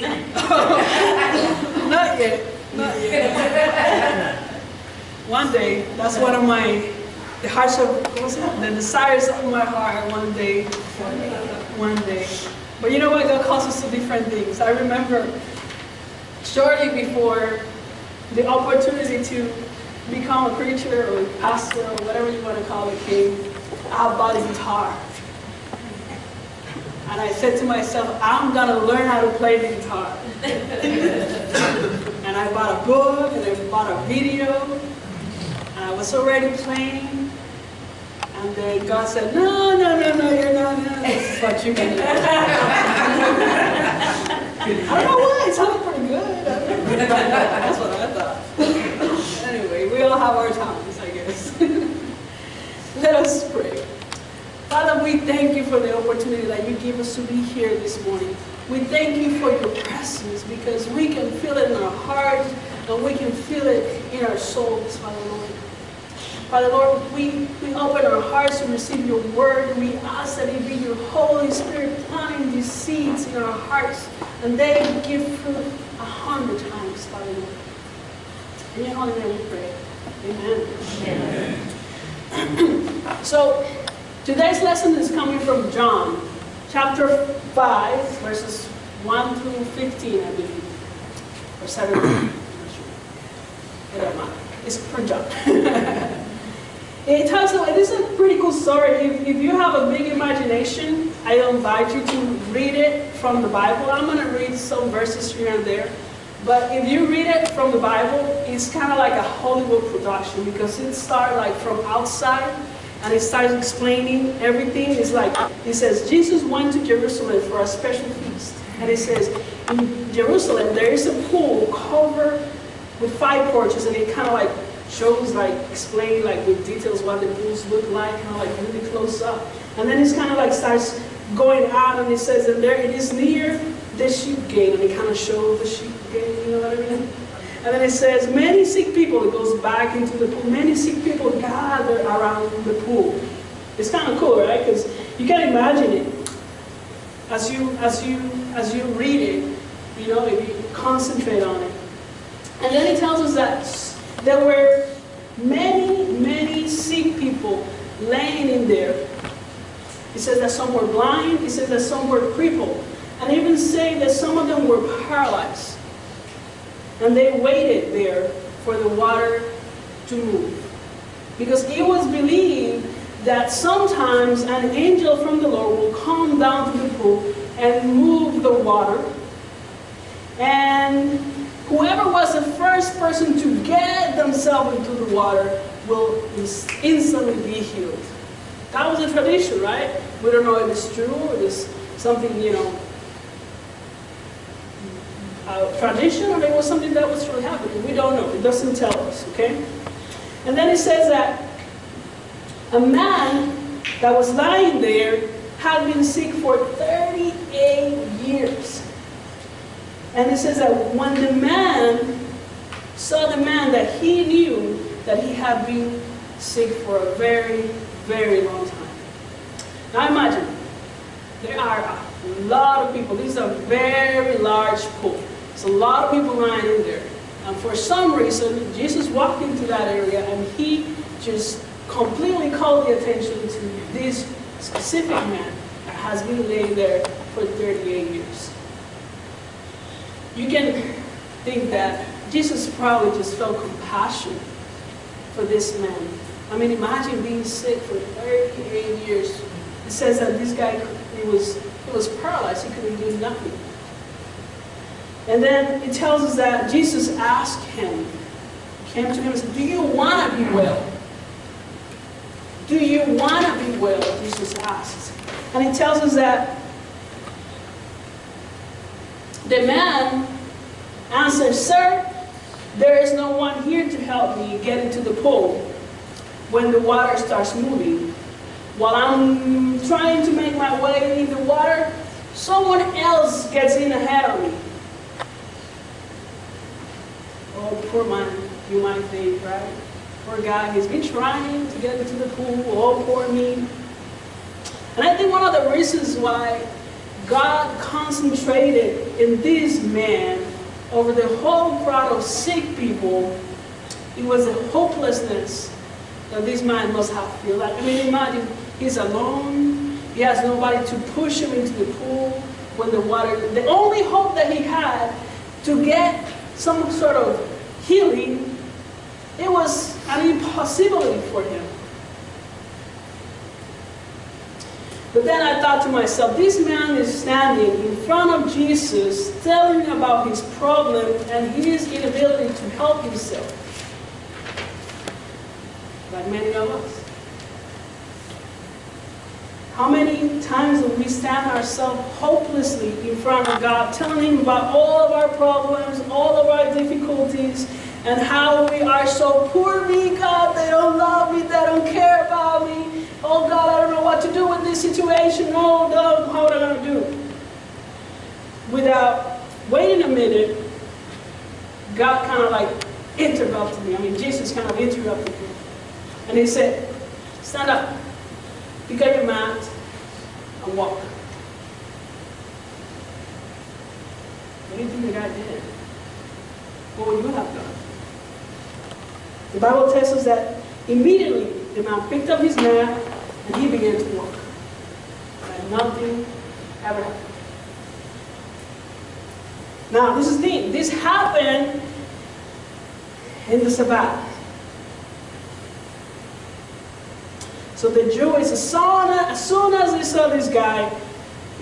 Not yet. Not yet. One day, that's one of the hearts of, the desires of my heart one day. One day. But you know what? God calls us to different things. I remember shortly before the opportunity to become a preacher or a pastor or whatever you want to call it came, I bought a guitar. And I said to myself, I'm going to learn how to play the guitar. And I bought a book, and I bought a video, and I was already playing. And then God said, no, you're not. This is what you can do. I don't know why, it sounded pretty good. That's what I thought. Anyway, we all have our times, I guess. Let us pray. Father, we thank you for the opportunity that you give us to be here this morning. We thank you for your presence because we can feel it in our hearts and we can feel it in our souls, Father Lord. Father Lord, we open our hearts to receive your word. We ask that it be your Holy Spirit planting these seeds in our hearts and they give fruit 100 times, Father Lord. In your holy name we pray. Amen. Amen. So, today's lesson is coming from John, chapter 5, verses 1 through 15, I believe. Or 17. I'm not sure. It doesn't matter. It's for John. It talks about, this is a pretty cool story. If you have a big imagination, I invite you to read it from the Bible. I'm going to read some verses here and there. But if you read it from the Bible, it's kind of like a Hollywood production because it starts like from outside and it starts explaining everything. It's like, it says, Jesus went to Jerusalem for a special feast. And it says, in Jerusalem, there is a pool covered with 5 porches, and it kind of like shows, like, explain like with details what the pools look like, kind of like really close up. And then it's kind of like starts going out, and it says, and there it is near the sheep gate, and it kind of shows the sheep gate, you know what I mean? And then it says, many sick people, it goes back into the pool, many sick people gather around the pool. It's kind of cool, right? Because you can imagine it. As you read it, you know, if you concentrate on it. And then it tells us that there were many sick people laying in there. It says that some were blind, it says that some were crippled, and even saying that some of them were paralyzed. And they waited there for the water to move. Because it was believed that sometimes an angel from the Lord will come down to the pool and move the water. And whoever was the first person to get themselves into the water will instantly be healed. That was a tradition, right? We don't know if it's true or it's something, you know, tradition, or it was something that was really happening. We don't know. It doesn't tell us, okay? And then it says that a man that was lying there had been sick for 38 years. And it says that when the man saw the man, that he knew that he had been sick for a very, very long time. Now imagine, there are a lot of people. This is a very large pool. There's a lot of people lying in there. And for some reason, Jesus walked into that area and he just completely called the attention to this specific man that has been laying there for 38 years. You can think that Jesus probably just felt compassion for this man. I mean, imagine being sick for 38 years. It says that this guy, he was paralyzed. He couldn't do nothing. And then it tells us that Jesus asked him, came to him and said, do you want to be well? Do you want to be well? Jesus asked. And it tells us that the man answered, sir, there is no one here to help me get into the pool when the water starts moving. While I'm trying to make my way in the water, someone else gets in ahead of me. Oh, poor man, you might think, right? Poor guy, he's been trying to get into the pool. Oh, poor me. And I think one of the reasons why God concentrated in this man over the whole crowd of sick people. It was a hopelessness that this man must have felt. Like, I mean, imagine he's alone. He has nobody to push him into the pool when the water. The only hope that he had to get some sort of healing, it was an impossibility for him. But then I thought to myself, this man is standing in front of Jesus, telling about his problem and his inability to help himself. Like many of us. How many times do we stand ourselves hopelessly in front of God, telling Him about all of our problems, all of our difficulties, and how we are so poor me, God, they don't love me, they don't care about me. Oh God, I don't know what to do with this situation. Oh God, how am I going to do? Without waiting a minute, God kind of like interrupted me. I mean, Jesus kind of interrupted me. And He said, stand up, pick up your mat, and walk. What do you think the guy did? What would you have done? The Bible tells us that immediately the man picked up his mat and he began to walk. And nothing ever happened. Now, this is the thing. This happened in the Sabbath. So the Jews, as soon as they saw this guy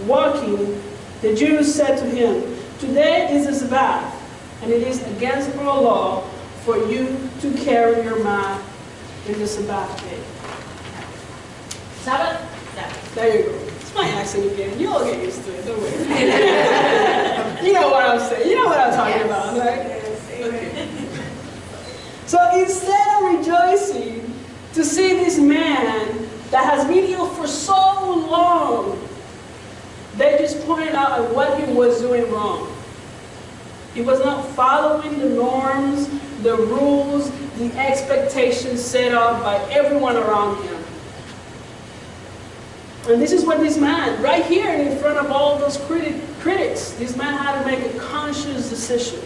walking, the Jews said to him, today is the Sabbath, and it is against our law for you to carry your mat in the Sabbath day. Sabbath? Sabbath. There you go. It's my accent again. You'll get used to it, don't worry. You know what I'm saying. You know what I'm talking about, right? Yes. Okay. So instead of rejoicing to see this man that has been ill for so long, they just pointed out at what he was doing wrong. He was not following the norms, the rules, the expectations set up by everyone around him. And this is what this man, right here in front of all those critics, this man had to make a conscious decision.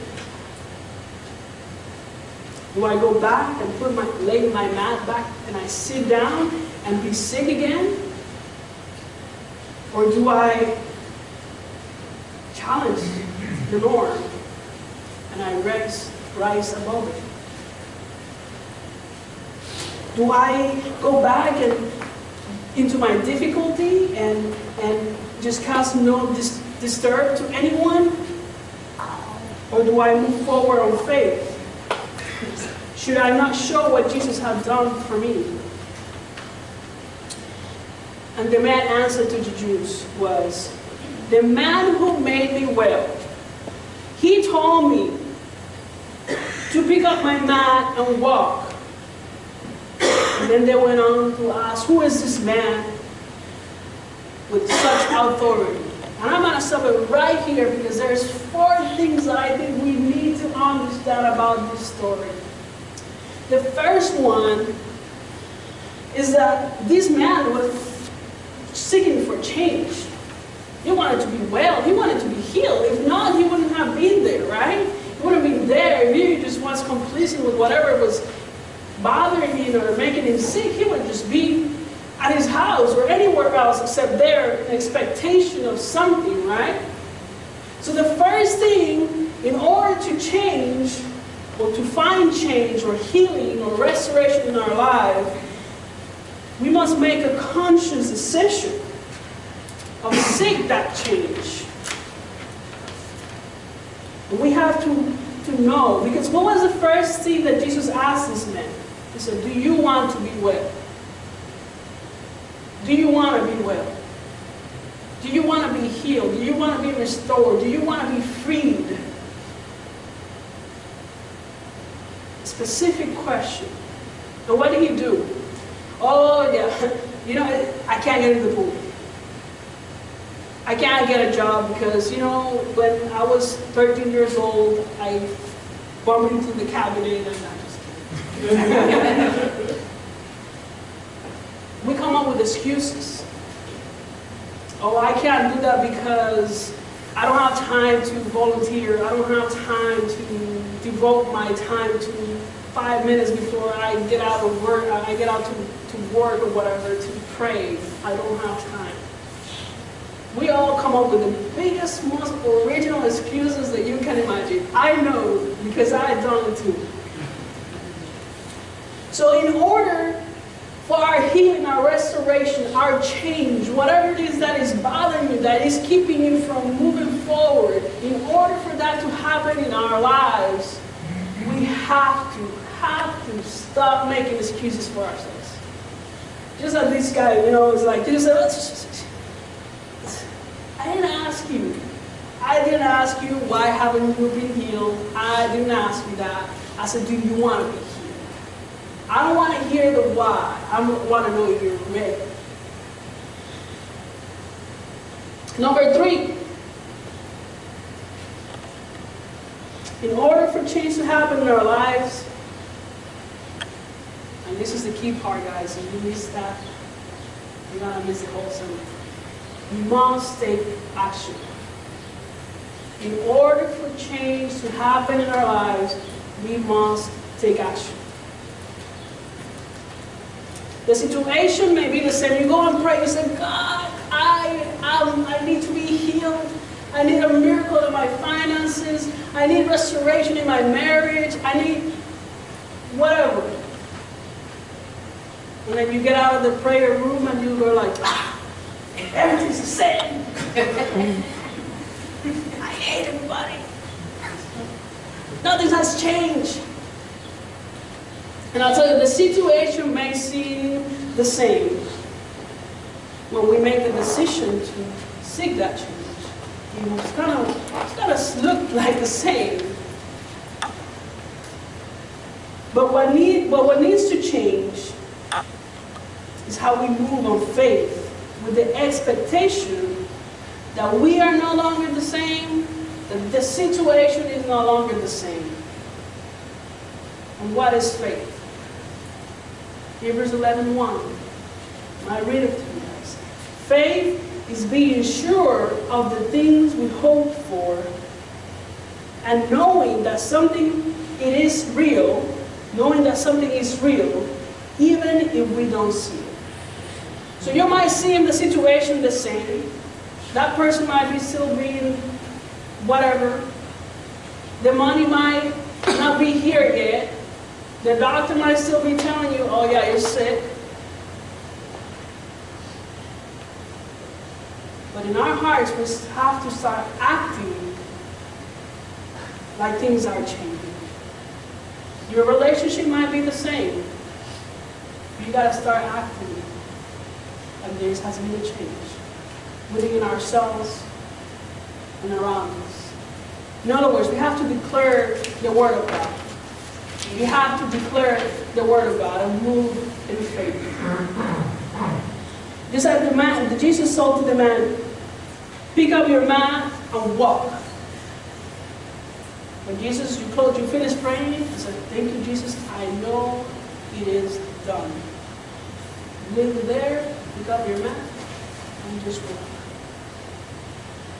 Do I go back and lay my mat back and I sit down and be sick again? Or do I challenge the norm and I rise above it? Do I go back and into my difficulty and just cause no disturb to anyone? Or do I move forward on faith? Should I not show what Jesus had done for me? And the man's answer to the Jews was, the man who made me well, he told me to pick up my mat and walk. And then they went on to ask, who is this man with such authority? And I'm going to stop it right here because there's 4 things that I think we need to understand about this story. The first one is that this man was seeking for change. He wanted to be well. He wanted to be healed. If not, he wouldn't have been there, right? He wouldn't have been there if he just was complacent with whatever was bothering him or making him sick. He would just be at his house or anywhere else except there in expectation of something, right? So the first thing, in order to change, or to find change or healing or restoration in our life, we must make a conscious decision of seek that change. We have to know, because what was the first thing that Jesus asked this man? He said, do you want to be well? Do you want to be well? Do you want to be healed? Do you want to be restored? Do you want to be freed? Specific question. And what did he do? Oh yeah, you know, I can't get into the pool. I can't get a job because, you know, when I was 13 years old, I bumped into the cabinet and I'm just kidding. We come up with excuses. Oh, I can't do that because I don't have time to volunteer. I don't have time to devote my time to 5 minutes before I get out of work. I get out to work or whatever to pray. I don't have time. We all come up with the biggest, most original excuses that you can imagine. I know because I've done it too. So in order for our healing, our restoration, our change, whatever it is that is bothering you, that is keeping you from moving forward, in order for that to happen in our lives, we have to stop making excuses for ourselves. Just like this guy, it's like, I didn't ask you. I didn't ask you why haven't you been healed. I didn't ask you that. I said, do you want to be healed? I don't want to hear the why. I want to know if you're ready. Number 3. In order for change to happen in our lives, and this is the key part, guys, if you miss that, you're going to miss the whole sermon. We must take action. In order for change to happen in our lives, we must take action. The situation may be the same. You go and pray, you say, God, I need to be healed. I need a miracle in my finances. I need restoration in my marriage. I need whatever. And then you get out of the prayer room and you go like, everything's the same. I hate everybody. Nothing has changed. And I'll tell you, the situation may seem the same when we make the decision to seek that change. It's gonna look like the same. But what needs to change is how we move on faith, with the expectation that we are no longer the same, that the situation is no longer the same. And what is faith? Hebrews 11:1. I read it to you guys. Faith is being sure of the things we hope for and knowing that something is real, even if we don't see it. So you might see in the situation the same. That person might be still being whatever. The money might not be here yet. The doctor might still be telling you, oh yeah, you're sick. But in our hearts, we have to start acting like things are changing. Your relationship might be the same. You got to start acting like there has been a change within ourselves and around us. In other words, we have to declare the Word of God. We have to declare the Word of God and move in faith. Just like the man, Jesus told to the man, pick up your mat and walk. When Jesus, you finished praying, you said, thank you, Jesus, I know it is done. Leave there, pick up your mat, and just walk.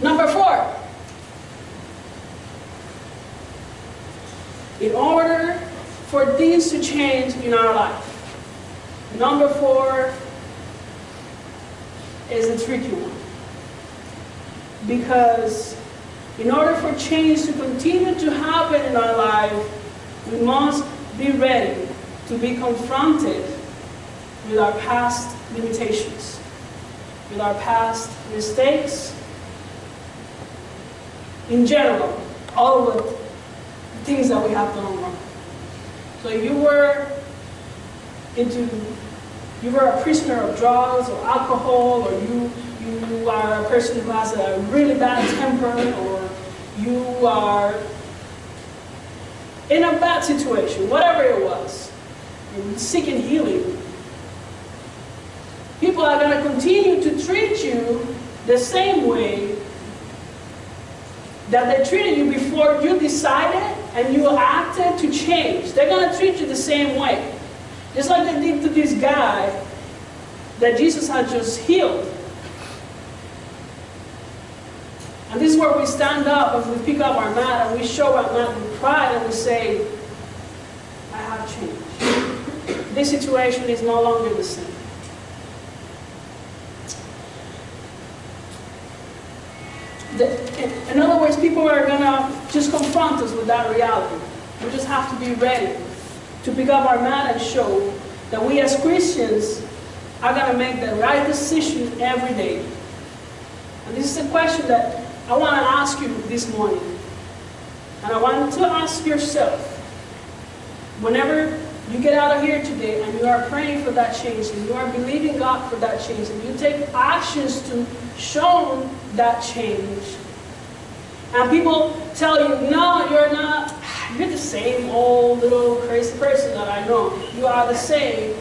Number 4. In order for things to change in our life, number 4 is a tricky one. Because in order for change to continue to happen in our life, we must be ready to be confronted with our past limitations, with our past mistakes. In general, all of the things that we have done wrong. So if you were a prisoner of drugs or alcohol, or you are a person who has a really bad temper, or you are in a bad situation, whatever it was, you're seeking healing, people are going to continue to treat you the same way that they treated you before you decided and you acted to change. They're going to treat you the same way. Just like they did to this guy that Jesus had just healed. And this is where we stand up and we pick up our mat and we show our mat with pride and we say, I have changed. This situation is no longer the same. In other words, people are going to just confront us with that reality. We just have to be ready to pick up our mat and show that we as Christians are going to make the right decision every day. And this is a question that I want to ask you this morning. And I want to ask yourself, whenever you get out of here today and you are praying for that change and you are believing God for that change and you take actions to show that change, and people tell you, no, you're not, you're the same old little crazy person that I know. You are the same.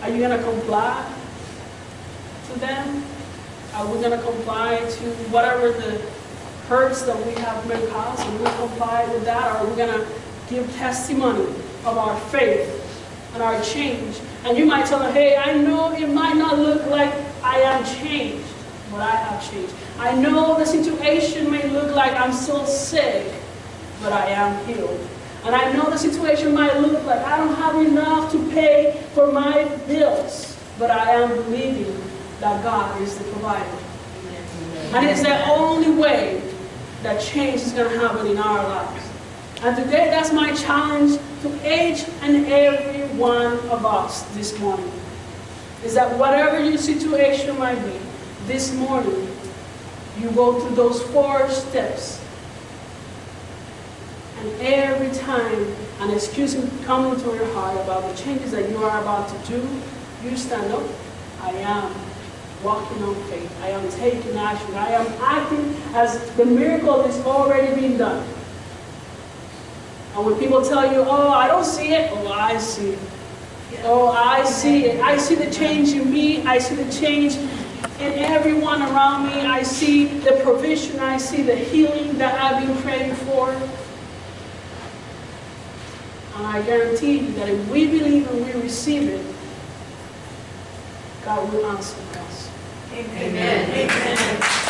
Are you going to comply to them? Are we going to comply to whatever the hurts that we have been caused? Are we going to comply with that? Or are we going to give testimony of our faith and our change? And you might tell them, hey, I know it might not look like I am changed, but I have changed. I know the situation may look like I'm still sick, but I am healed. And I know the situation might look like I don't have enough to pay for my bills, but I am believing that God is the provider. And it's the only way that change is going to happen in our lives. And today, that's my challenge to each and every one of us this morning. Is that whatever your situation might be, this morning, you go through those 4 steps. And every time an excuse comes into your heart about the changes that you are about to do, you stand up. I am walking on faith. I am taking action. I am acting as the miracle is already being done. And when people tell you, oh, I don't see it, oh, I see it. Oh, I see it. I see the change in me. I see the change in everyone around me. I see the provision. I see the healing that I've been praying for. And I guarantee you that if we believe and we receive it, God will answer us. Amen. Amen.